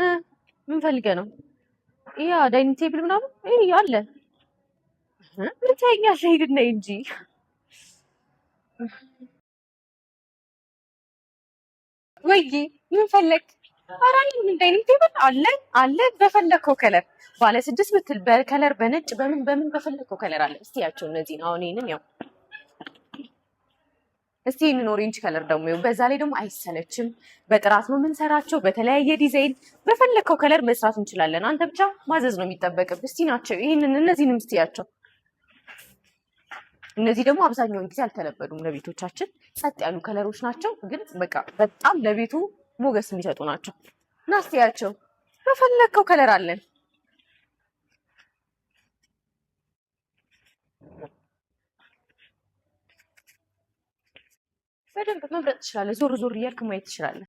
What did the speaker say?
እ ምን ፈልገህ ነው? ያ ዳይኒንግ ቴብል ምናምን አለ። ምን ታይኛለህ? ሂድና እንጂ ወይ ምን ፈለግ? ኧረ ምን ዳይኒንግ ቴብል አለ አለ በፈለግከው ከለር ባለ 6 ብትል በከለር በነጭ በምን በፈለግከው ከለር አለ። እስቲ ያቸው እነዚህን አሁን ይሄንን ያው እስቲ ይሄንን ኦሬንጅ ከለር ደግሞ ይኸው። በዛ ላይ ደግሞ አይሰለችም። በጥራት ነው የምንሰራቸው። በተለያየ ዲዛይን በፈለግከው ከለር መስራት እንችላለን። አንተ ብቻ ማዘዝ ነው የሚጠበቅብህ። እስቲ ናቸው ይሄንን እነዚህንም እስቲ ያቸው። እነዚህ ደግሞ አብዛኛውን ጊዜ አልተለመዱም ለቤቶቻችን። ጸጥ ያሉ ከለሮች ናቸው፣ ግን በቃ በጣም ለቤቱ ሞገስ የሚሰጡ ናቸው። እና እስቲ ያቸው በፈለግከው ከለር አለን። በደንብ መምረጥ ትችላለህ። ዞር ዞር እያልክ ማየት ትችላለህ።